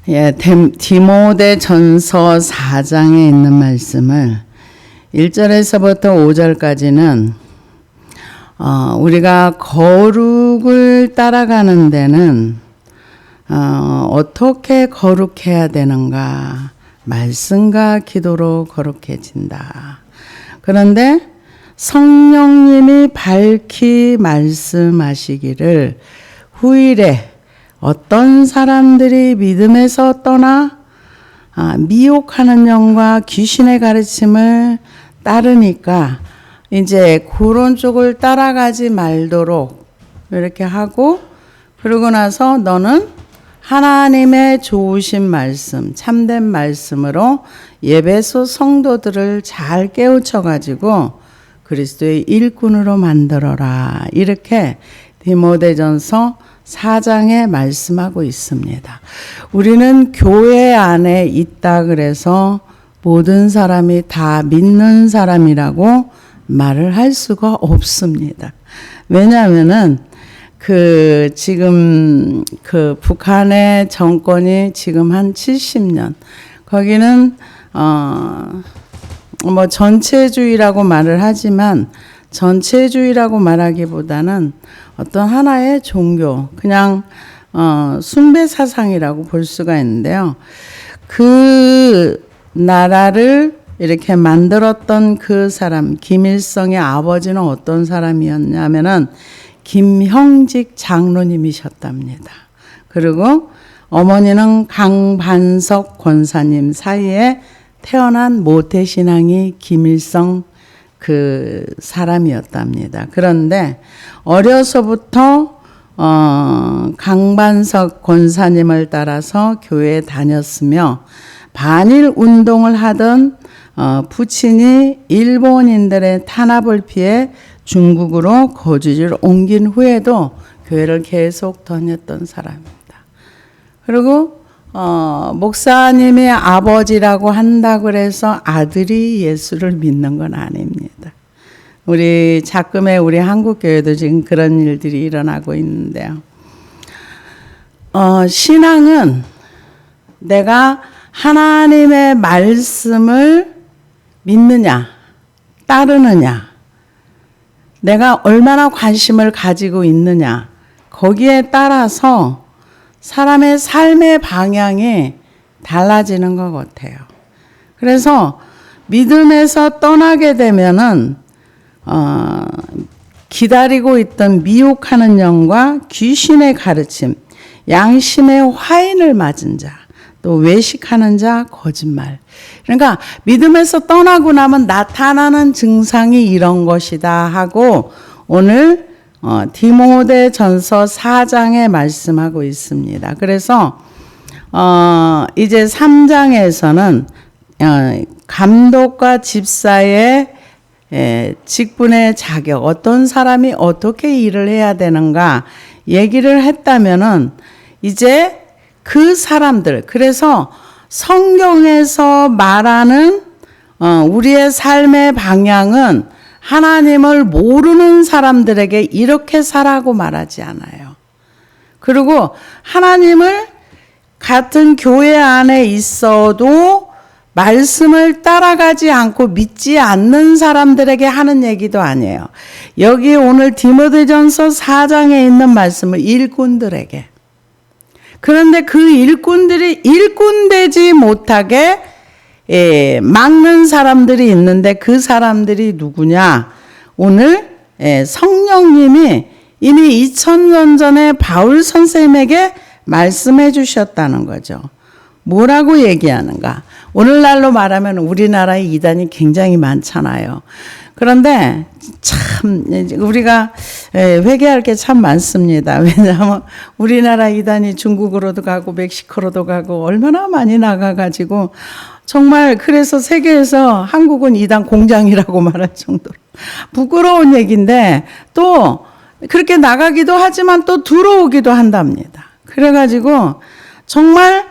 디모데전서 4장에 있는 말씀을 1절에서부터 5절까지는 우리가 거룩을 따라가는 데는 어떻게 거룩해야 되는가? 말씀과 기도로 거룩해진다. 그런데 성령님이 밝히 말씀하시기를 후일에 어떤 사람들이 믿음에서 떠나 미혹하는 영과 귀신의 가르침을 따르니까 이제 그런 쪽을 따라가지 말도록 이렇게 하고, 그러고 나서 너는 하나님의 좋으신 말씀, 참된 말씀으로 예배소 성도들을 잘 깨우쳐가지고 그리스도의 일꾼으로 만들어라. 이렇게 디모데전서 4장에 말씀하고 있습니다. 우리는 교회 안에 있다 그래서 모든 사람이 다 믿는 사람이라고 말을 할 수가 없습니다. 왜냐하면은 지금 북한의 정권이 지금 한 70년, 거기는 뭐 전체주의라고 말을 하지만 전체주의라고 말하기보다는 어떤 하나의 종교, 그냥 숭배 사상이라고 볼 수가 있는데요. 그 나라를 이렇게 만들었던 그 사람, 김일성의 아버지는 어떤 사람이었냐면은 김형직 장로님이셨답니다. 그리고 어머니는 강반석 권사님 사이에 태어난 모태신앙이 김일성 그 사람이었답니다. 그런데 어려서부터 강반석 권사님을 따라서 교회에 다녔으며 반일 운동을 하던 부친이 일본인들의 탄압을 피해 중국으로 거주지를 옮긴 후에도 교회를 계속 다녔던 사람입니다. 그리고 목사님의 아버지라고 한다고 해서 아들이 예수를 믿는 건 아닙니다. 우리 한국 교회도 지금 그런 일들이 일어나고 있는데요. 신앙은 내가 하나님의 말씀을 믿느냐, 따르느냐, 내가 얼마나 관심을 가지고 있느냐, 거기에 따라서 사람의 삶의 방향이 달라지는 것 같아요. 그래서 믿음에서 떠나게 되면은 기다리고 있던 미혹하는 영과 귀신의 가르침, 양심의 화인을 맞은 자, 또 외식하는 자, 거짓말. 그러니까 믿음에서 떠나고 나면 나타나는 증상이 이런 것이다 하고 오늘 디모데전서 4장에 말씀하고 있습니다. 그래서 이제 3장에서는 감독과 집사의 직분의 자격, 어떤 사람이 어떻게 일을 해야 되는가 얘기를 했다면은 이제 그 사람들, 그래서 성경에서 말하는 우리의 삶의 방향은 하나님을 모르는 사람들에게 이렇게 살라고 말하지 않아요. 그리고 하나님을 같은 교회 안에 있어도 말씀을 따라가지 않고 믿지 않는 사람들에게 하는 얘기도 아니에요. 여기 오늘 디모데전서 4장에 있는 말씀을 일꾼들에게. 그런데 그 일꾼들이 일꾼되지 못하게 막는 사람들이 있는데 그 사람들이 누구냐? 오늘 성령님이 이미 2000년 전에 바울 선생님에게 말씀해 주셨다는 거죠. 뭐라고 얘기하는가? 오늘날로 말하면 우리나라의 이단이 굉장히 많잖아요. 그런데 참 우리가 회개할 게 참 많습니다. 왜냐하면 우리나라 이단이 중국으로도 가고 멕시코로도 가고 얼마나 많이 나가가지고 정말 그래서 세계에서 한국은 이단 공장이라고 말할 정도로 부끄러운 얘기인데 또 그렇게 나가기도 하지만 또 들어오기도 한답니다. 그래가지고 정말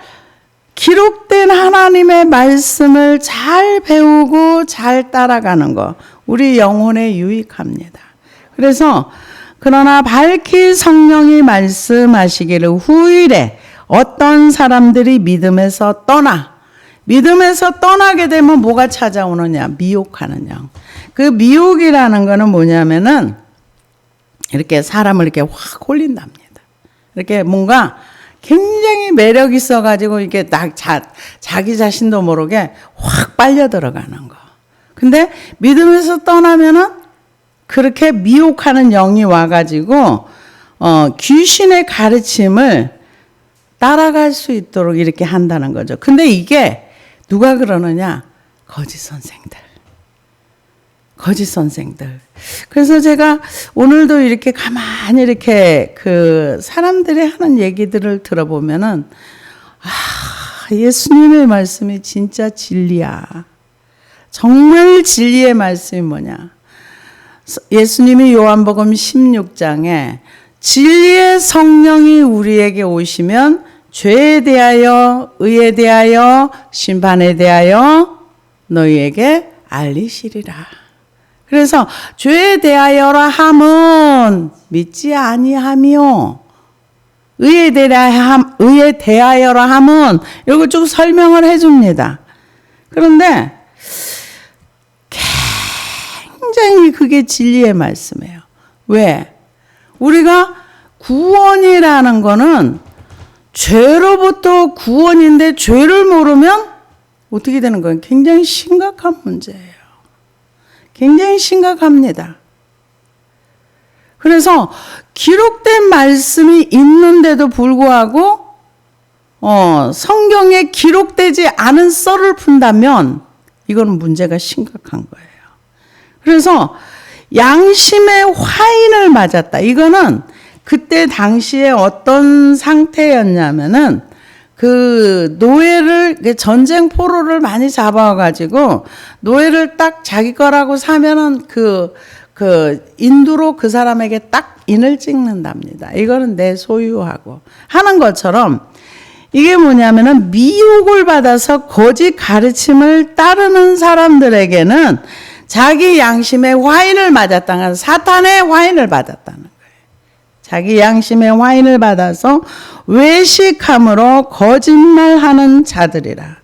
기록된 하나님의 말씀을 잘 배우고 잘 따라가는 거 우리 영혼에 유익합니다. 그래서 그러나 밝히 성령이 말씀하시기를 후일에 어떤 사람들이 믿음에서 떠나게 되면 뭐가 찾아오느냐? 미혹하는 영. 그 미혹이라는 거는 뭐냐면은 이렇게 사람을 이렇게 확 홀린답니다. 이렇게 뭔가 굉장히 매력 있어가지고 이게 자기 자신도 모르게 확 빨려 들어가는 거. 근데 믿음에서 떠나면은 그렇게 미혹하는 영이 와가지고 귀신의 가르침을 따라갈 수 있도록 이렇게 한다는 거죠. 근데 이게 누가 그러느냐? 거짓 선생들. 그래서 제가 오늘도 이렇게 가만히 이렇게 그 사람들이 하는 얘기들을 들어보면은, 예수님의 말씀이 진짜 진리야. 정말 진리의 말씀이 뭐냐? 예수님이 요한복음 16장에 진리의 성령이 우리에게 오시면 죄에 대하여, 의에 대하여, 심판에 대하여 너희에게 알리시리라. 그래서 죄에 대하여라 함은 믿지 아니하며 의에 대하여라 함은 이걸 쭉 설명을 해줍니다. 그런데 굉장히 그게 진리의 말씀이에요. 왜? 우리가 구원이라는 거는 죄로부터 구원인데 죄를 모르면 어떻게 되는 거예요? 굉장히 심각한 문제예요. 굉장히 심각합니다. 그래서 기록된 말씀이 있는데도 불구하고 성경에 기록되지 않은 썰을 푼다면 이거는 문제가 심각한 거예요. 그래서 양심의 화인을 맞았다. 이거는 그때 당시에 어떤 상태였냐면은 그 노예를 전쟁 포로를 많이 잡아가지고 노예를 딱 자기 거라고 사면은 그 인두로 그 사람에게 딱 인을 찍는답니다. 이거는 내 소유하고 하는 것처럼 이게 뭐냐면은 미혹을 받아서 거짓 가르침을 따르는 사람들에게는 자기 양심의 화인을 맞았다는, 사탄의 화인을 받았다는 거예요. 자기 양심의 화인을 받아서 외식함으로 거짓말하는 자들이라.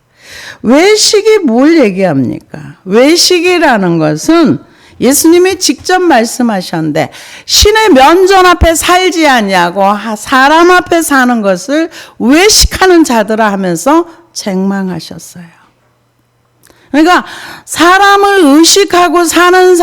외식이 뭘 얘기합니까? 외식이라는 것은 예수님이 직접 말씀하셨는데 신의 면전 앞에 살지 않냐고 사람 앞에 사는 것을 외식하는 자들아 하면서 책망하셨어요. 그러니까 사람을 의식하고 사는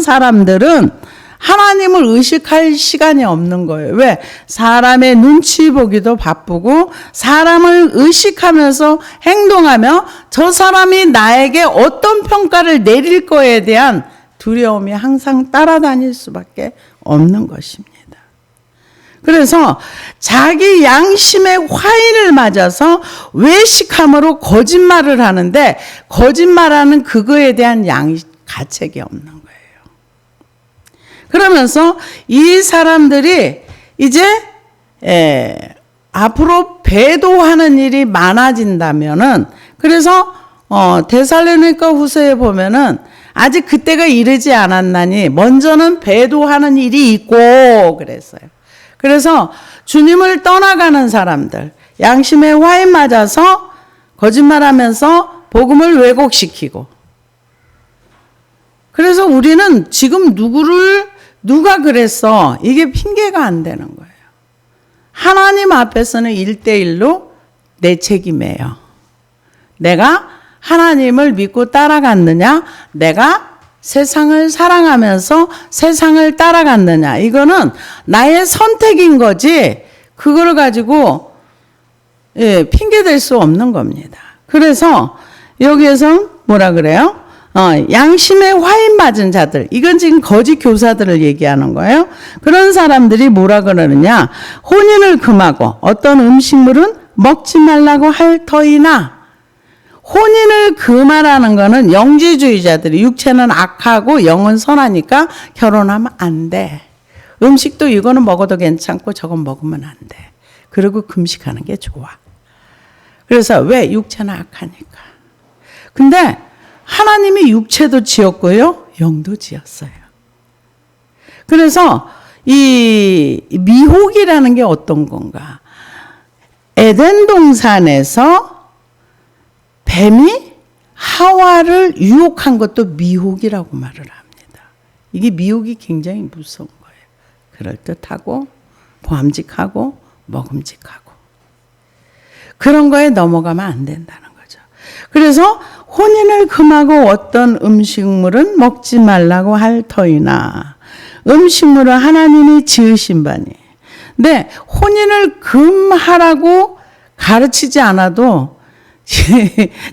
사람들은 하나님을 의식할 시간이 없는 거예요. 왜? 사람의 눈치 보기도 바쁘고 사람을 의식하면서 행동하며 저 사람이 나에게 어떤 평가를 내릴 거에 대한 두려움이 항상 따라다닐 수밖에 없는 것입니다. 그래서 자기 양심의 화인을 맞아서 외식함으로 거짓말을 하는데 거짓말하는 그거에 대한 가책이 없는 거예요. 그러면서 이 사람들이 이제 앞으로 배도하는 일이 많아진다면은 그래서 데살로니가 후서에 보면은 아직 그때가 이르지 않았나니 먼저는 배도하는 일이 있고 그랬어요. 그래서 주님을 떠나가는 사람들, 양심의 화인 맞아서 거짓말하면서 복음을 왜곡시키고 그래서 우리는 지금 누가 그랬어? 이게 핑계가 안 되는 거예요. 하나님 앞에서는 1대1로 내 책임이에요. 내가 하나님을 믿고 따라갔느냐? 내가 세상을 사랑하면서 세상을 따라갔느냐? 이거는 나의 선택인 거지 그걸 가지고 핑계 댈 수 없는 겁니다. 그래서 여기에서 뭐라 그래요? 양심의 화인 맞은 자들, 이건 지금 거짓 교사들을 얘기하는 거예요. 그런 사람들이 뭐라 그러느냐? 혼인을 금하고 어떤 음식물은 먹지 말라고 할 터이나 혼인을 금하라는 거는 영지주의자들이 육체는 악하고 영은 선하니까 결혼하면 안 돼. 음식도 이거는 먹어도 괜찮고 저건 먹으면 안 돼. 그리고 금식하는 게 좋아. 그래서 왜? 육체는 악하니까. 근데 하나님이 육체도 지었고요. 영도 지었어요. 그래서 이 미혹이라는 게 어떤 건가? 에덴 동산에서 뱀이 하와를 유혹한 것도 미혹이라고 말을 합니다. 이게 미혹이 굉장히 무서운 거예요. 그럴듯하고 보암직하고 먹음직하고 그런 거에 넘어가면 안 된다는 거죠. 그래서 혼인을 금하고 어떤 음식물은 먹지 말라고 할 터이나 음식물은 하나님이 지으신 바니. 근데 혼인을 금하라고 가르치지 않아도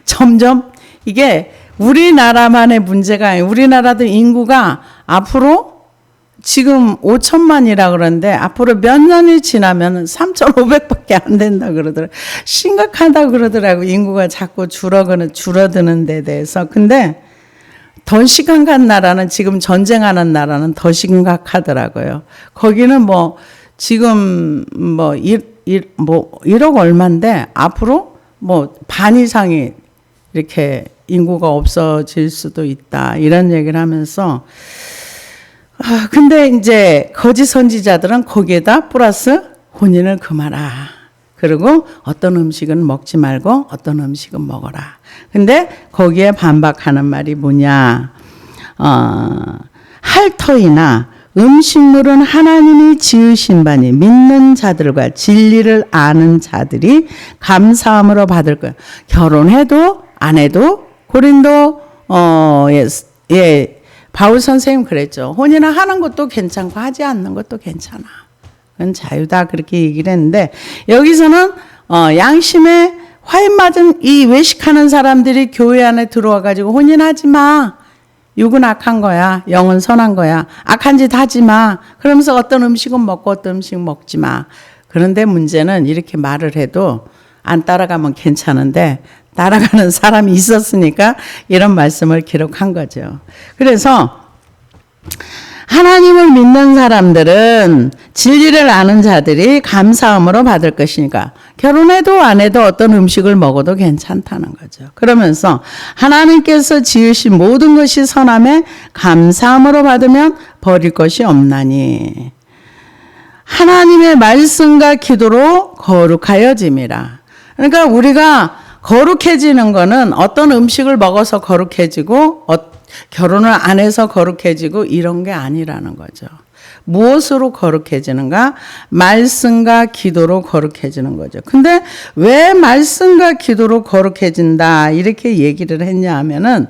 점점 이게 우리나라만의 문제가 아니에요. 우리나라도 인구가 앞으로 지금 5천만이라 그러는데 앞으로 몇 년이 지나면 3,500밖에 안 된다 그러더라고요. 심각하다 그러더라고요. 인구가 자꾸 줄어드는 데 대해서. 근데 더 심각한 나라는 지금 전쟁하는 나라는 더 심각하더라고요. 거기는 뭐 지금 뭐 1억 얼마인데 앞으로 뭐 반 이상이 이렇게 인구가 없어질 수도 있다. 이런 얘기를 하면서 근데 이제 거짓 선지자들은 거기에다 플러스 혼인을 금하라. 그리고 어떤 음식은 먹지 말고 어떤 음식은 먹어라. 근데 거기에 반박하는 말이 뭐냐. 핥터이나 음식물은 하나님이 지으신 바니 믿는 자들과 진리를 아는 자들이 감사함으로 받을 거예요. 결혼해도 안 해도 고린도 바울 선생님 그랬죠. 혼인을 하는 것도 괜찮고 하지 않는 것도 괜찮아. 그건 자유다 그렇게 얘기를 했는데 여기서는 양심에 화인 맞은 이 외식하는 사람들이 교회 안에 들어와 가지고 혼인하지 마. 육은 악한 거야. 영은 선한 거야. 악한 짓 하지 마. 그러면서 어떤 음식은 먹고 어떤 음식 먹지 마. 그런데 문제는 이렇게 말을 해도 안 따라가면 괜찮은데 따라가는 사람이 있었으니까 이런 말씀을 기록한 거죠. 그래서 하나님을 믿는 사람들은 진리를 아는 자들이 감사함으로 받을 것이니까 결혼해도 안 해도 어떤 음식을 먹어도 괜찮다는 거죠. 그러면서 하나님께서 지으신 모든 것이 선함에 감사함으로 받으면 버릴 것이 없나니 하나님의 말씀과 기도로 거룩하여짐이라. 그러니까 우리가 거룩해지는 거는 어떤 음식을 먹어서 거룩해지고 결혼을 안 해서 거룩해지고 이런 게 아니라는 거죠. 무엇으로 거룩해지는가? 말씀과 기도로 거룩해지는 거죠. 근데 왜 말씀과 기도로 거룩해진다 이렇게 얘기를 했냐 하면은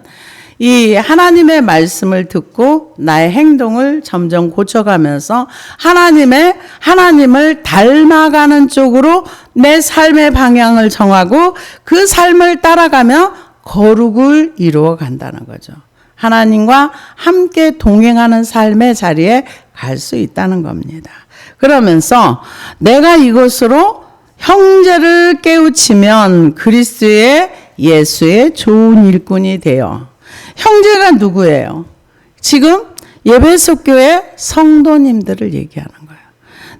이 하나님의 말씀을 듣고 나의 행동을 점점 고쳐가면서 하나님을 닮아가는 쪽으로 내 삶의 방향을 정하고 그 삶을 따라가며 거룩을 이루어 간다는 거죠. 하나님과 함께 동행하는 삶의 자리에 갈 수 있다는 겁니다. 그러면서 내가 이것으로 형제를 깨우치면 그리스도의 예수의 좋은 일꾼이 되어. 형제가 누구예요? 지금 예배소 교회 성도님들을 얘기하는 거예요.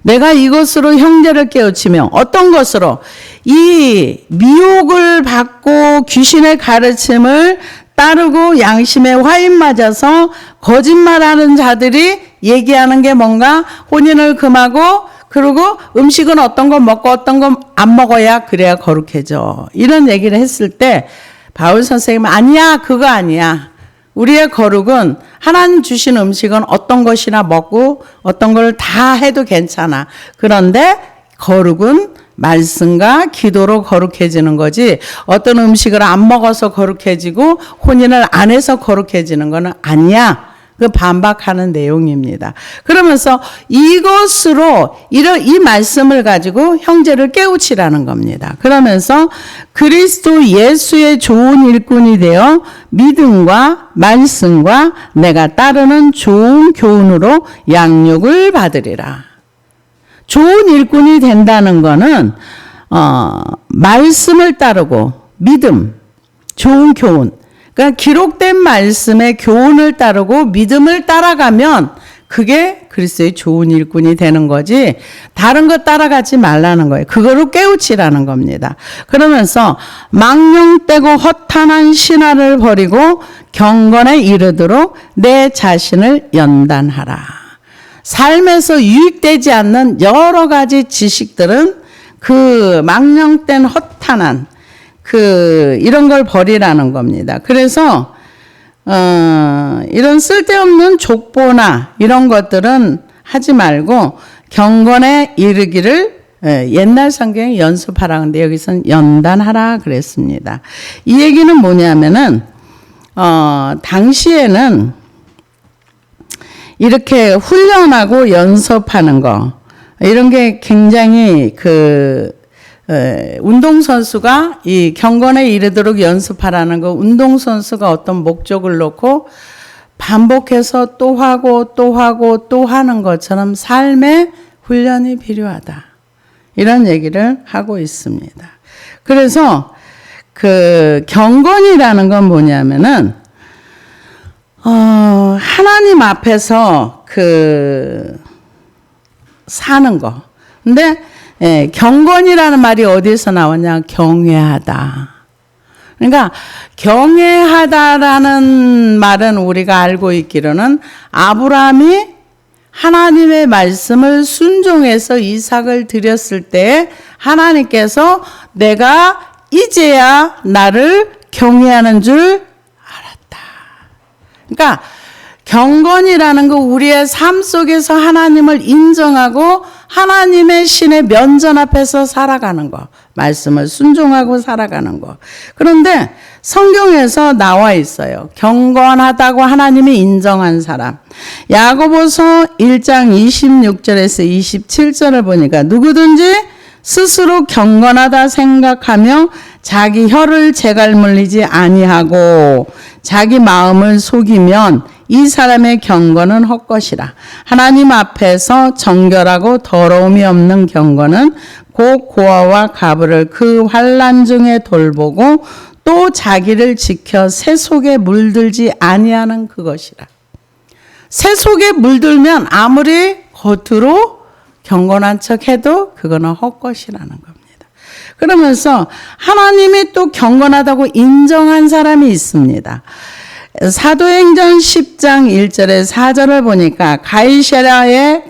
내가 이것으로 형제를 깨우치며 어떤 것으로 이 미혹을 받고 귀신의 가르침을 따르고 양심에 화인 맞아서 거짓말하는 자들이 얘기하는 게 뭔가 혼인을 금하고 그리고 음식은 어떤 거 먹고 어떤 거 안 먹어야 그래야 거룩해져. 이런 얘기를 했을 때 바울 선생님은 아니야 그거 아니야. 우리의 거룩은 하나님 주신 음식은 어떤 것이나 먹고 어떤 걸 다 해도 괜찮아. 그런데 거룩은 말씀과 기도로 거룩해지는 거지 어떤 음식을 안 먹어서 거룩해지고 혼인을 안 해서 거룩해지는 거는 아니야. 그 반박하는 내용입니다. 그러면서 이것으로 이 말씀을 가지고 형제를 깨우치라는 겁니다. 그러면서 그리스도 예수의 좋은 일꾼이 되어 믿음과 말씀과 내가 따르는 좋은 교훈으로 양육을 받으리라. 좋은 일꾼이 된다는 거는 말씀을 따르고 믿음, 좋은 교훈. 그러니까 기록된 말씀의 교훈을 따르고 믿음을 따라가면 그게 그리스도의 좋은 일꾼이 되는 거지 다른 거 따라가지 말라는 거예요. 그거로 깨우치라는 겁니다. 그러면서 망령되고 허탄한 신화를 버리고 경건에 이르도록 내 자신을 연단하라. 삶에서 유익되지 않는 여러 가지 지식들은 그 망령된 허탄한 이런 걸 버리라는 겁니다. 그래서 이런 쓸데없는 족보나 이런 것들은 하지 말고 경건에 이르기를 옛날 성경에 연습하라. 근데 여기서는 연단하라 그랬습니다. 이 얘기는 뭐냐면은 당시에는 이렇게 훈련하고 연습하는 거 이런 게 굉장히 운동선수가 이 경건에 이르도록 연습하라는 거 운동선수가 어떤 목적을 놓고 반복해서 또 하고 또 하고 또 하는 것처럼 삶의 훈련이 필요하다. 이런 얘기를 하고 있습니다. 그래서 경건이라는 건 뭐냐면은 하나님 앞에서 사는 거. 근데 경건이라는 말이 어디서 나왔냐? 경외하다. 그러니까 경외하다라는 말은 우리가 알고 있기로는 아브라함이 하나님의 말씀을 순종해서 이삭을 드렸을 때 하나님께서 내가 이제야 나를 경외하는 줄 알았다. 그러니까 경건이라는 거 우리의 삶 속에서 하나님을 인정하고 하나님의 신의 면전 앞에서 살아가는 거. 말씀을 순종하고 살아가는 거. 그런데 성경에서 나와 있어요. 경건하다고 하나님이 인정한 사람. 야고보서 1장 26절에서 27절을 보니까 누구든지 스스로 경건하다 생각하며 자기 혀를 재갈 물리지 아니하고 자기 마음을 속이면 이 사람의 경건은 헛것이라. 하나님 앞에서 정결하고 더러움이 없는 경건은 곧 고아와 가부를 그 환난 중에 돌보고 또 자기를 지켜 새 속에 물들지 아니하는 그것이라. 새 속에 물들면 아무리 겉으로 경건한 척 해도 그거는 헛것이라는 겁니다. 그러면서 하나님이 또 경건하다고 인정한 사람이 있습니다. 사도행전 10장 1절에 4절을 보니까 가이사랴에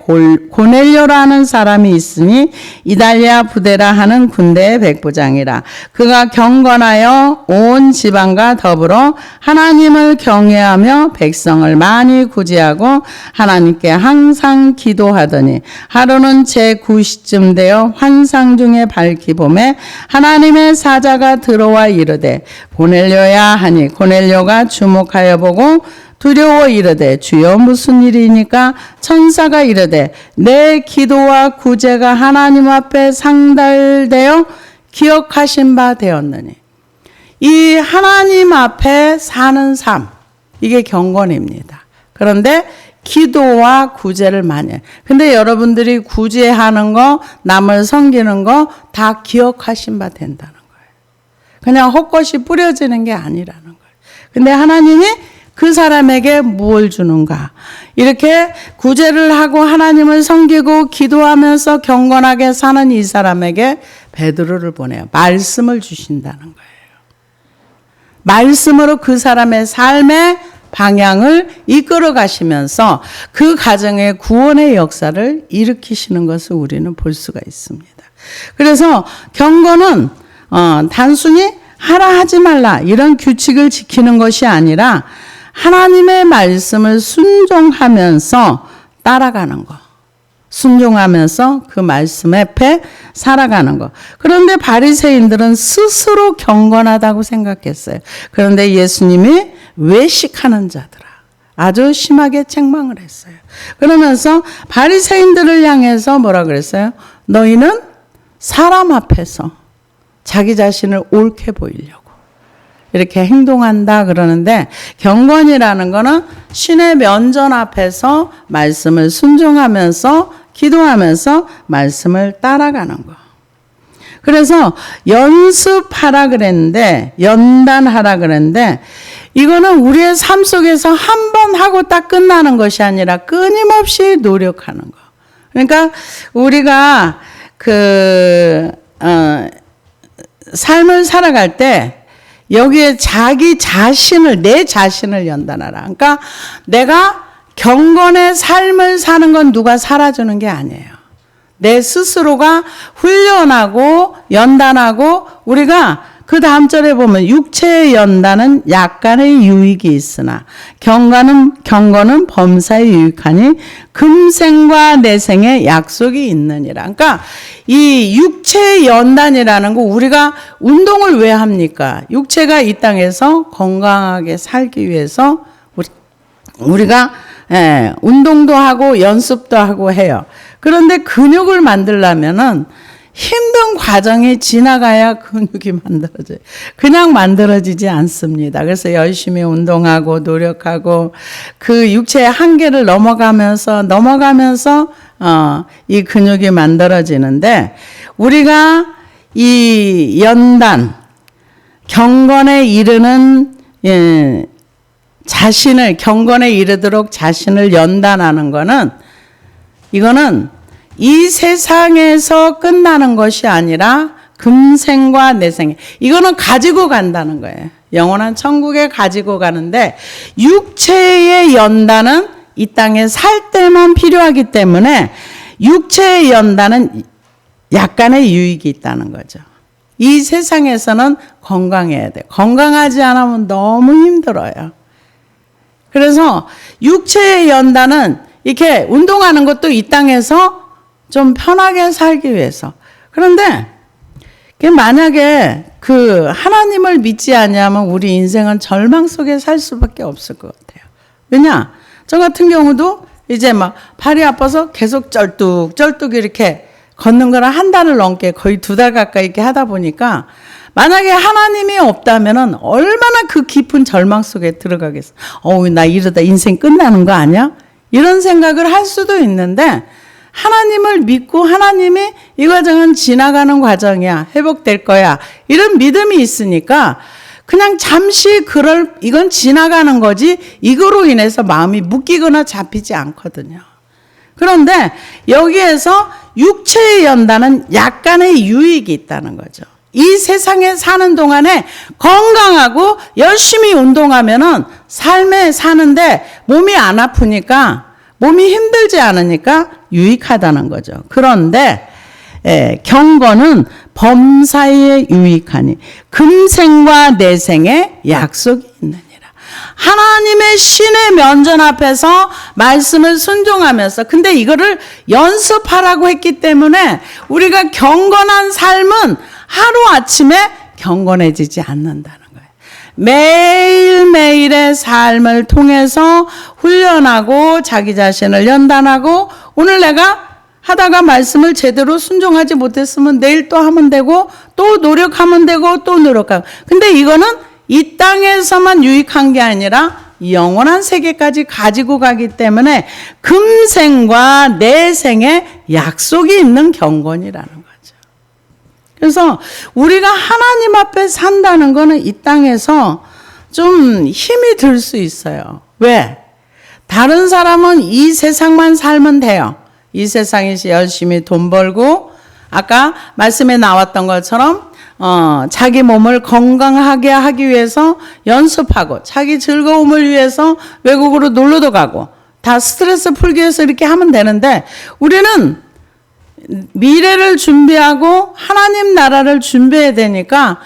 고넬료라는 사람이 있으니 이달리아 부대라 하는 군대의 백부장이라. 그가 경건하여 온 지방과 더불어 하나님을 경외하며 백성을 많이 구제하고 하나님께 항상 기도하더니 하루는 제9시쯤 되어 환상 중에 밝히 보매 하나님의 사자가 들어와 이르되 고넬료야 하니 고넬료가 주목하여 보고 두려워 이르되 주여 무슨 일이니까 천사가 이르되 내 기도와 구제가 하나님 앞에 상달되어 기억하신 바 되었느니. 이 하나님 앞에 사는 삶, 이게 경건입니다. 그런데 기도와 구제를 많이 해요. 근데 여러분들이 구제하는 거, 남을 섬기는 거 다 기억하신 바 된다는 거예요. 그냥 헛것이 뿌려지는 게 아니라는 거예요. 근데 하나님이 그 사람에게 무엇을 주는가? 이렇게 구제를 하고 하나님을 섬기고 기도하면서 경건하게 사는 이 사람에게 베드로를 보내요. 말씀을 주신다는 거예요. 말씀으로 그 사람의 삶의 방향을 이끌어 가시면서 그 가정의 구원의 역사를 일으키시는 것을 우리는 볼 수가 있습니다. 그래서 경건은 단순히 하라 하지 말라 이런 규칙을 지키는 것이 아니라 하나님의 말씀을 순종하면서 따라가는 것. 순종하면서 그 말씀 앞에 살아가는 것. 그런데 바리새인들은 스스로 경건하다고 생각했어요. 그런데 예수님이 외식하는 자들아. 아주 심하게 책망을 했어요. 그러면서 바리새인들을 향해서 뭐라 그랬어요? 너희는 사람 앞에서 자기 자신을 옳게 보이려고 이렇게 행동한다 그러는데 경건이라는 거는 신의 면전 앞에서 말씀을 순종하면서 기도하면서 말씀을 따라가는 거. 그래서 연습하라 그랬는데 연단하라 그랬는데 이거는 우리의 삶 속에서 한 번 하고 딱 끝나는 것이 아니라 끊임없이 노력하는 거. 그러니까 우리가 삶을 살아갈 때 여기에 내 자신을 연단하라. 그러니까 내가 경건의 삶을 사는 건 누가 살아주는 게 아니에요. 내 스스로가 훈련하고 연단하고 우리가 그 다음 절에 보면 육체의 연단은 약간의 유익이 있으나 경건은 범사에 유익하니 금생과 내생에 약속이 있느니라. 그러니까 이 육체의 연단이라는 거 우리가 운동을 왜 합니까? 육체가 이 땅에서 건강하게 살기 위해서 우리가 운동도 하고 연습도 하고 해요. 그런데 근육을 만들려면은 힘든 과정이 지나가야 근육이 만들어져요. 그냥 만들어지지 않습니다. 그래서 열심히 운동하고 노력하고 그 육체의 한계를 넘어가면서 이 근육이 만들어지는데 우리가 이 연단, 경건에 이르는 경건에 이르도록 자신을 연단하는 거는 이거는 이 세상에서 끝나는 것이 아니라 금생과 내생. 이거는 가지고 간다는 거예요. 영원한 천국에 가지고 가는데 육체의 연단은 이 땅에 살 때만 필요하기 때문에 육체의 연단은 약간의 유익이 있다는 거죠. 이 세상에서는 건강해야 돼. 건강하지 않으면 너무 힘들어요. 그래서 육체의 연단은 이렇게 운동하는 것도 이 땅에서 좀 편하게 살기 위해서. 그런데 만약에 그 하나님을 믿지 않으면 우리 인생은 절망 속에 살 수밖에 없을 것 같아요. 왜냐? 저 같은 경우도 이제 막 발이 아파서 계속 쩔뚝 이렇게 걷는 거를 한 달을 넘게 거의 2달 가까이 이렇게 하다 보니까 만약에 하나님이 없다면은 얼마나 그 깊은 절망 속에 들어가겠어. 나 이러다 인생 끝나는 거 아니야? 이런 생각을 할 수도 있는데 하나님을 믿고 하나님이 이 과정은 지나가는 과정이야. 회복될 거야. 이런 믿음이 있으니까 그냥 잠시 이건 지나가는 거지 이거로 인해서 마음이 묶이거나 잡히지 않거든요. 그런데 여기에서 육체의 연단은 약간의 유익이 있다는 거죠. 이 세상에 사는 동안에 건강하고 열심히 운동하면은 삶에 사는데 몸이 안 아프니까 몸이 힘들지 않으니까 유익하다는 거죠. 그런데 경건은 범사에 유익하니 금생과 내생에 약속이 있느니라. 하나님의 신의 면전 앞에서 말씀을 순종하면서 근데 이거를 연습하라고 했기 때문에 우리가 경건한 삶은 하루아침에 경건해지지 않는다는 거예요. 매일매일의 삶을 통해서 훈련하고 자기 자신을 연단하고 오늘 내가 하다가 말씀을 제대로 순종하지 못했으면 내일 또 하면 되고 또 노력하면 되고 또 노력하고 근데 이거는 이 땅에서만 유익한 게 아니라 영원한 세계까지 가지고 가기 때문에 금생과 내생에 약속이 있는 경건이라는 거죠. 그래서 우리가 하나님 앞에 산다는 거는 이 땅에서 좀 힘이 들 수 있어요. 왜? 다른 사람은 이 세상만 살면 돼요. 이 세상에서 열심히 돈 벌고 아까 말씀에 나왔던 것처럼 자기 몸을 건강하게 하기 위해서 연습하고 자기 즐거움을 위해서 외국으로 놀러도 가고 다 스트레스 풀기 위해서 이렇게 하면 되는데 우리는 미래를 준비하고 하나님 나라를 준비해야 되니까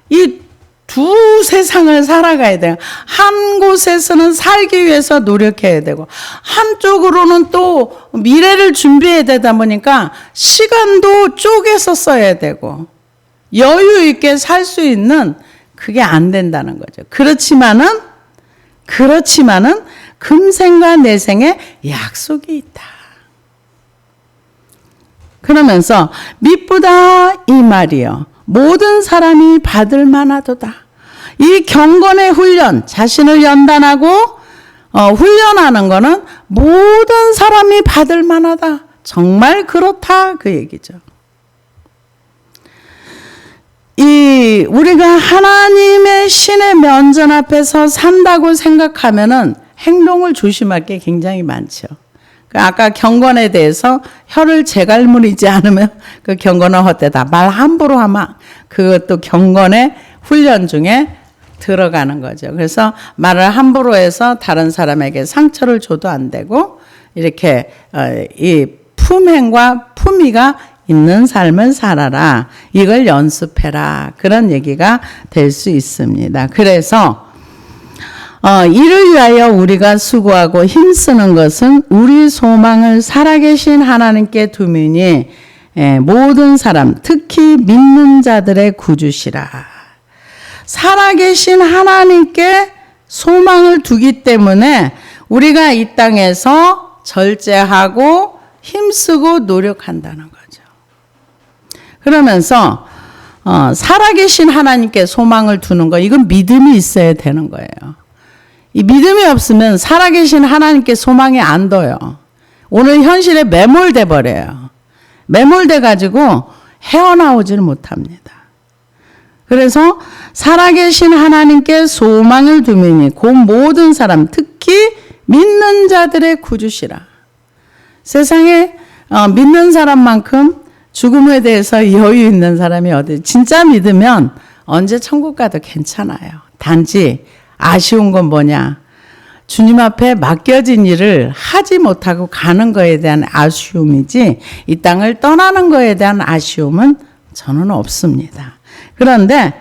이 두 세상을 살아가야 돼요. 한 곳에서는 살기 위해서 노력해야 되고 한쪽으로는 또 미래를 준비해야 되다 보니까 시간도 쪼개서 써야 되고 여유 있게 살 수 있는 그게 안 된다는 거죠. 그렇지만은 금생과 내생에 약속이 있다. 그러면서 미쁘다 이 말이요. 모든 사람이 받을 만하도다. 이 경건의 훈련, 자신을 연단하고 훈련하는 거는 모든 사람이 받을 만하다. 정말 그렇다 그 얘기죠. 우리가 하나님의 신의 면전 앞에서 산다고 생각하면은 행동을 조심할 게 굉장히 많죠. 아까 경건에 대해서 혀를 재갈무리지 않으면 그 경건은 헛되다. 말 함부로 하면 그것도 경건의 훈련 중에 들어가는 거죠. 그래서 말을 함부로 해서 다른 사람에게 상처를 줘도 안 되고 이렇게 품행과 품위가 있는 삶을 살아라. 이걸 연습해라. 그런 얘기가 될 수 있습니다. 그래서 이를 위하여 우리가 수고하고 힘쓰는 것은 우리 소망을 살아계신 하나님께 두미니 모든 사람 특히 믿는 자들의 구주시라. 살아계신 하나님께 소망을 두기 때문에 우리가 이 땅에서 절제하고 힘쓰고 노력한다는 거죠. 그러면서 살아계신 하나님께 소망을 두는 거, 이건 믿음이 있어야 되는 거예요. 이 믿음이 없으면 살아계신 하나님께 소망이 안 둬요. 오늘 현실에 매몰돼 버려요. 매몰돼 가지고 헤어나오지를 못합니다. 그래서 살아계신 하나님께 소망을 두미니 곧 모든 사람 특히 믿는 자들의 구주시라. 세상에 믿는 사람만큼 죽음에 대해서 여유 있는 사람이 어디, 진짜 믿으면 언제 천국 가도 괜찮아요. 단지 아쉬운 건 뭐냐? 주님 앞에 맡겨진 일을 하지 못하고 가는 거에 대한 아쉬움이지 이 땅을 떠나는 거에 대한 아쉬움은 저는 없습니다. 그런데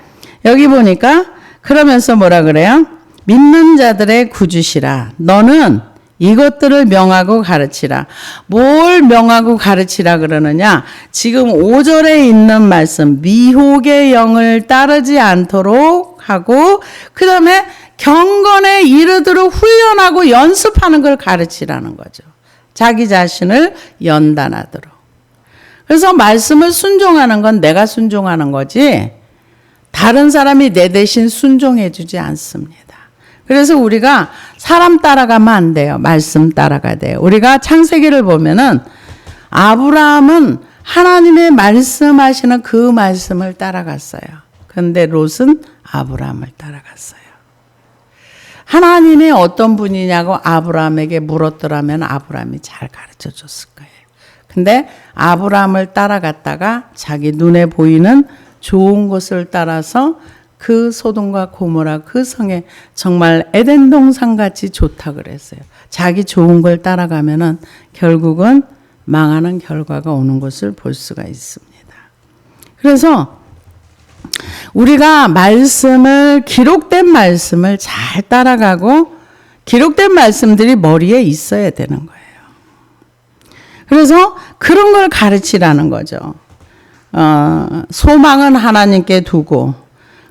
여기 보니까 그러면서 뭐라 그래요? 믿는 자들의 구주시라. 너는 이것들을 명하고 가르치라. 뭘 명하고 가르치라 그러느냐? 지금 5절에 있는 말씀, 미혹의 영을 따르지 않도록 하고 그 다음에 경건에 이르도록 훈련하고 연습하는 걸 가르치라는 거죠. 자기 자신을 연단하도록. 그래서 말씀을 순종하는 건 내가 순종하는 거지 다른 사람이 내 대신 순종해 주지 않습니다. 그래서 우리가 사람 따라가면 안 돼요. 말씀 따라가야 돼요. 우리가 창세기를 보면은 아브라함은 하나님의 말씀하시는 그 말씀을 따라갔어요. 그런데 롯은 아브라함을 따라갔어요. 하나님이 어떤 분이냐고 아브라함에게 물었더라면 아브라함이 잘 가르쳐 줬을 거예요. 근데 아브라함을 따라갔다가 자기 눈에 보이는 좋은 곳을 따라서 그 소돔과 고모라 그 성에 정말 에덴 동산 같이 좋다 그랬어요. 자기 좋은 걸 따라가면은 결국은 망하는 결과가 오는 것을 볼 수가 있습니다. 그래서 우리가 말씀을, 기록된 말씀을 잘 따라가고 기록된 말씀들이 머리에 있어야 되는 거예요. 그래서 그런 걸 가르치라는 거죠. 소망은 하나님께 두고,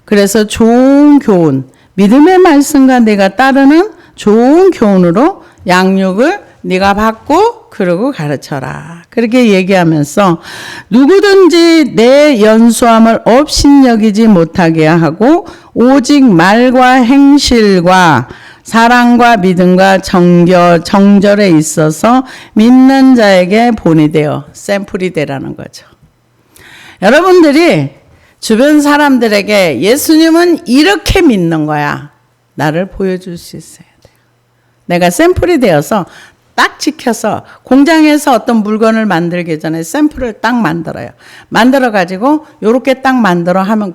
그래서 좋은 교훈, 믿음의 말씀과 내가 따르는 좋은 교훈으로 양육을 네가 받고 그러고 가르쳐라. 그렇게 얘기하면서 누구든지 내 연수함을 업신여기지 못하게 하고 오직 말과 행실과 사랑과 믿음과 정절에 있어서 믿는 자에게 본이 되어 샘플이 되라는 거죠. 여러분들이 주변 사람들에게 예수님은 이렇게 믿는 거야. 나를 보여줄 수 있어야 돼요. 내가 샘플이 되어서 딱 지켜서 공장에서 어떤 물건을 만들기 전에 샘플을 딱 만들어요. 만들어가지고 요렇게 딱 만들어 하면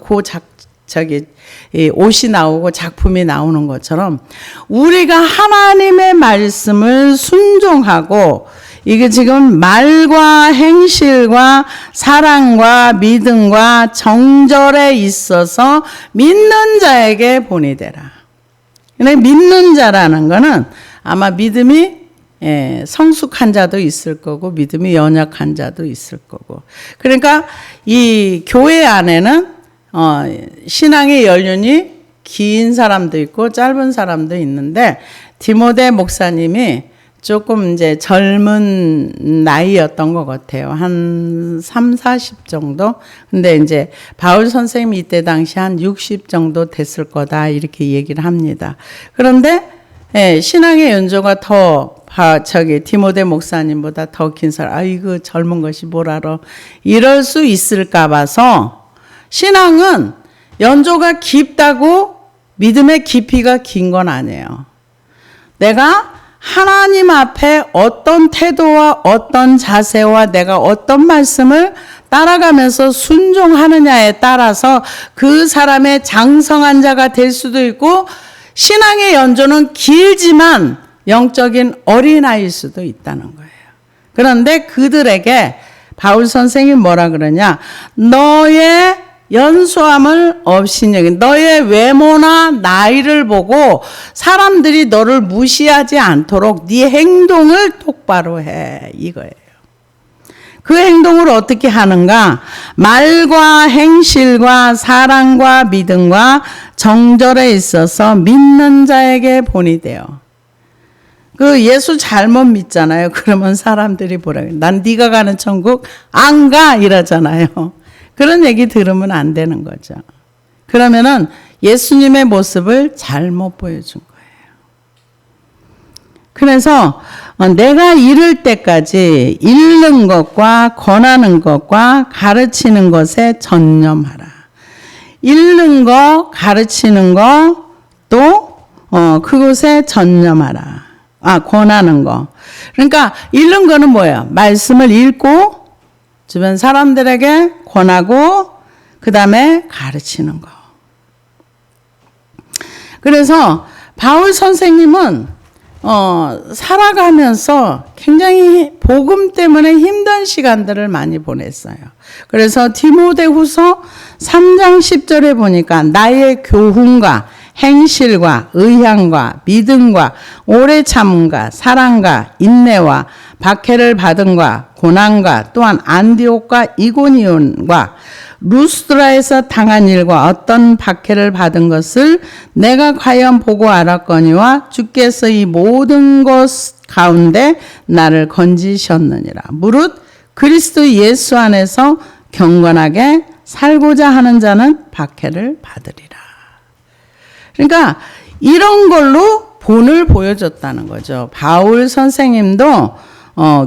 옷이 나오고 작품이 나오는 것처럼 우리가 하나님의 말씀을 순종하고 이게 지금 말과 행실과 사랑과 믿음과 정절에 있어서 믿는 자에게 본이 되라. 근데 믿는 자라는 거는 아마 믿음이 성숙한 자도 있을 거고 믿음이 연약한 자도 있을 거고. 그러니까 이 교회 안에는 신앙의 연륜이 긴 사람도 있고 짧은 사람도 있는데 디모데 목사님이 조금 이제 젊은 나이였던 것 같아요. 한 3, 40 정도. 근데 이제 바울 선생님이 이때 당시 한 60 정도 됐을 거다 이렇게 얘기를 합니다. 그런데 신앙의 연조가 더 디모데 목사님보다 더 긴 사람, 아이고 젊은 것이 뭘 알아. 이럴 수 있을까 봐서 신앙은 연조가 깊다고 믿음의 깊이가 긴 건 아니에요. 내가 하나님 앞에 어떤 태도와 어떤 자세와 내가 어떤 말씀을 따라가면서 순종하느냐에 따라서 그 사람의 장성한 자가 될 수도 있고 신앙의 연조는 길지만 영적인 어린아이일 수도 있다는 거예요. 그런데 그들에게 바울 선생이 뭐라 그러냐? 너의 연소함을 없인 여긴 너의 외모나 나이를 보고 사람들이 너를 무시하지 않도록 네 행동을 똑바로 해. 이거예요. 그 행동을 어떻게 하는가? 말과 행실과 사랑과 믿음과 정절에 있어서 믿는 자에게 본이 돼요. 그 예수 잘못 믿잖아요. 그러면 사람들이 뭐라 그래요? 난 네가 가는 천국 안 가 이러잖아요. 그런 얘기 들으면 안 되는 거죠. 그러면은 예수님의 모습을 잘못 보여준 거예요. 그래서 내가 이를 때까지 읽는 것과 권하는 것과 가르치는 것에 전념하라. 읽는 거, 가르치는 거, 또 그것에 전념하라. 권하는 거. 그러니까 읽는 거는 뭐예요? 말씀을 읽고 주변 사람들에게 권하고 그 다음에 가르치는 거. 그래서 바울 선생님은 살아가면서 굉장히 복음 때문에 힘든 시간들을 많이 보냈어요. 그래서 디모데후서 3장 10절에 보니까 나의 교훈과 행실과 의향과 믿음과 오래 참음과 사랑과 인내와 박해를 받음과 고난과 또한 안디옥과 이고니온과 루스드라에서 당한 일과 어떤 박해를 받은 것을 내가 과연 보고 알았거니와 주께서 이 모든 것 가운데 나를 건지셨느니라. 무릇 그리스도 예수 안에서 경건하게 살고자 하는 자는 박해를 받으리라. 그러니까 이런 걸로 본을 보여줬다는 거죠. 바울 선생님도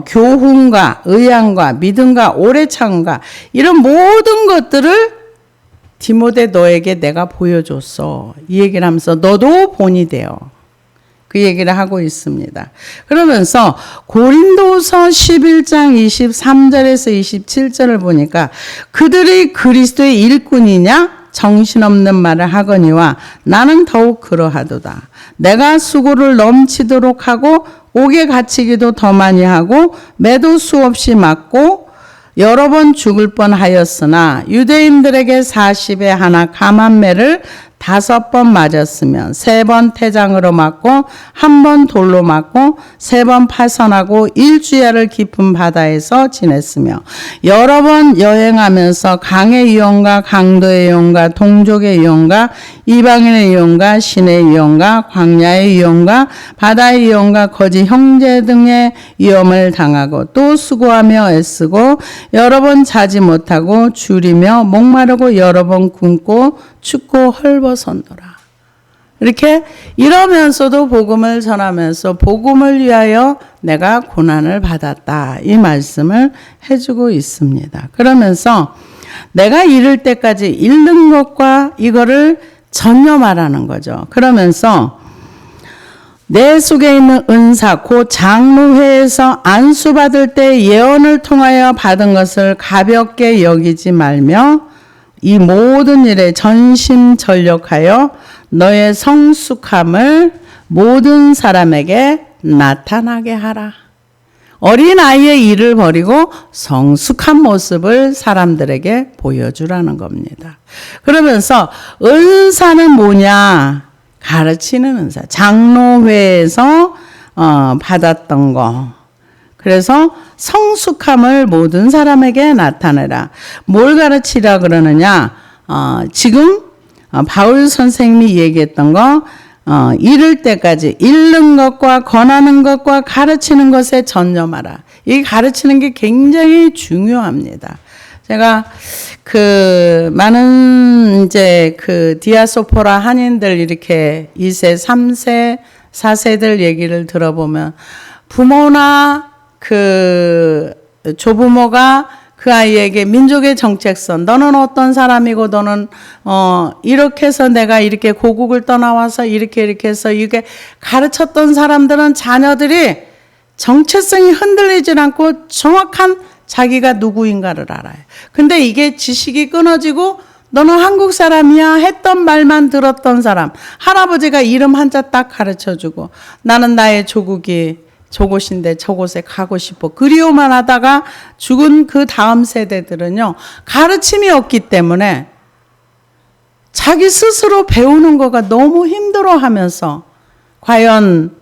교훈과 의향과 믿음과 오래 참음과 이런 모든 것들을 디모데 너에게 내가 보여줬어. 이 얘기를 하면서 너도 본이 돼요. 그 얘기를 하고 있습니다. 그러면서 고린도서 11장 23절에서 27절을 보니까 그들이 그리스도의 일꾼이냐? 정신없는 말을 하거니와 나는 더욱 그러하도다. 내가 수고를 넘치도록 하고 옥에 갇히기도 더 많이 하고 매도 수없이 맞고 여러 번 죽을 뻔하였으나 유대인들에게 40에 하나 감한매를 5번 맞았으면 3번 태장으로 맞고 1번 돌로 맞고 3번 파선하고 일주야를 깊은 바다에서 지냈으며 여러 번 여행하면서 강의 위험과 강도의 위험과 동족의 위험과 이방인의 위험과 신의 위험과 광야의 위험과 바다의 위험과 거짓 형제 등의 위험을 당하고 또 수고하며 애쓰고 여러 번 자지 못하고 줄이며 목마르고 여러 번 굶고 춥고 헐벗었노라. 이렇게 이러면서도 복음을 전하면서 복음을 위하여 내가 고난을 받았다. 이 말씀을 해주고 있습니다. 그러면서 내가 이를 때까지 읽는 것과 이거를 전념하라는 거죠. 그러면서 내 속에 있는 은사, 곧 장로회에서 안수받을 때 예언을 통하여 받은 것을 가볍게 여기지 말며 이 모든 일에 전심전력하여 너의 성숙함을 모든 사람에게 나타나게 하라. 어린아이의 일을 버리고 성숙한 모습을 사람들에게 보여주라는 겁니다. 그러면서 은사는 뭐냐? 가르치는 은사. 장로회에서 받았던 거. 그래서 성숙함을 모든 사람에게 나타내라. 뭘 가르치라 그러느냐? 지금 바울 선생님이 얘기했던 거 이를 때까지 읽는 것과 권하는 것과 가르치는 것에 전념하라. 이 가르치는 게 굉장히 중요합니다. 제가 많은 이제 디아스포라 한인들 이렇게 2세, 3세, 4세들 얘기를 들어보면 부모나 조부모가 그 아이에게 민족의 정체성, 너는 어떤 사람이고 너는 이렇게 해서 내가 이렇게 고국을 떠나와서 이렇게 해서 이게 가르쳤던 사람들은 자녀들이 정체성이 흔들리지 않고 정확한 자기가 누구인가를 알아요. 근데 이게 지식이 끊어지고 너는 한국 사람이야 했던 말만 들었던 사람, 할아버지가 이름 한자 딱 가르쳐주고 나는 나의 조국이 저곳인데 저곳에 가고 싶어. 그리워만 하다가 죽은 그 다음 세대들은요, 가르침이 없기 때문에 자기 스스로 배우는 거가 너무 힘들어 하면서, 과연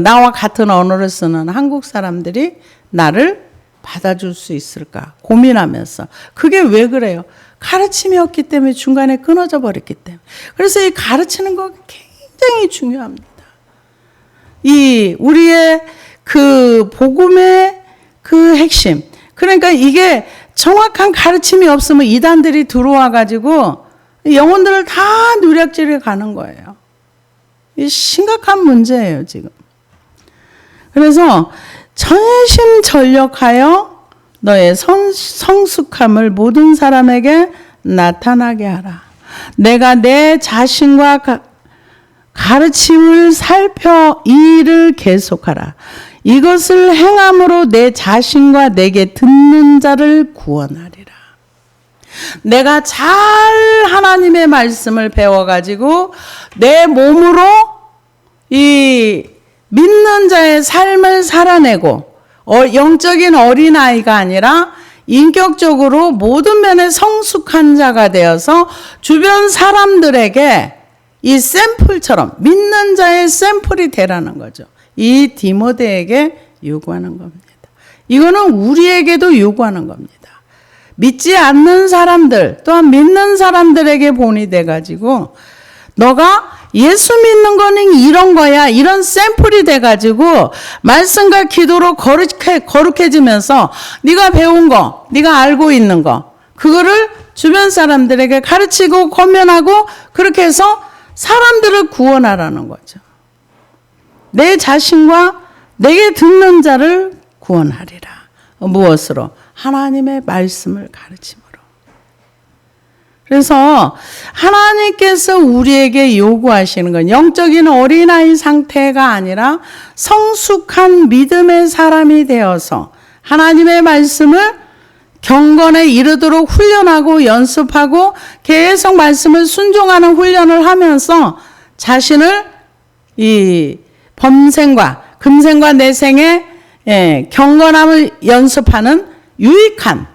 나와 같은 언어를 쓰는 한국 사람들이 나를 받아줄 수 있을까 고민하면서. 그게 왜 그래요? 가르침이 없기 때문에, 중간에 끊어져 버렸기 때문에. 그래서 이 가르치는 거 굉장히 중요합니다. 우리의 그 복음의 그 핵심. 그러니까 이게 정확한 가르침이 없으면 이단들이 들어와 가지고 영혼들을 다 누략질해 가는 거예요. 이 심각한 문제예요, 지금. 그래서 전심전력하여 너의 성숙함을 모든 사람에게 나타나게 하라. 내가 내 자신과 가르침을 살펴 이 일을 계속하라. 이것을 행함으로 내 자신과 내게 듣는 자를 구원하리라. 내가 잘 하나님의 말씀을 배워가지고 내 몸으로 이 믿는 자의 삶을 살아내고, 영적인 어린아이가 아니라 인격적으로 모든 면에 성숙한 자가 되어서 주변 사람들에게 이 샘플처럼 믿는 자의 샘플이 되라는 거죠. 이 디모데에게 요구하는 겁니다. 이거는 우리에게도 요구하는 겁니다. 믿지 않는 사람들 또한 믿는 사람들에게 본이 돼가지고, 너가 예수 믿는 거는 이런 거야, 이런 샘플이 돼가지고 말씀과 기도로 거룩해지면서 네가 배운 거, 네가 알고 있는 거, 그거를 주변 사람들에게 가르치고 권면하고, 그렇게 해서 사람들을 구원하라는 거죠. 내 자신과 내게 듣는 자를 구원하리라. 무엇으로? 하나님의 말씀을 가르침으로. 그래서 하나님께서 우리에게 요구하시는 건 영적인 어린아이 상태가 아니라 성숙한 믿음의 사람이 되어서 하나님의 말씀을 경건에 이르도록 훈련하고 연습하고 계속 말씀을 순종하는 훈련을 하면서 자신을 이 범생과 금생과 내생의 경건함을 연습하는 유익한,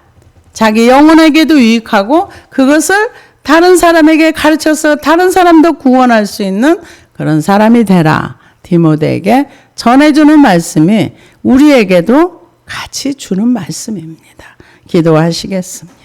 자기 영혼에게도 유익하고 그것을 다른 사람에게 가르쳐서 다른 사람도 구원할 수 있는 그런 사람이 되라. 디모데에게 전해주는 말씀이 우리에게도 같이 주는 말씀입니다. 기도하시겠습니다.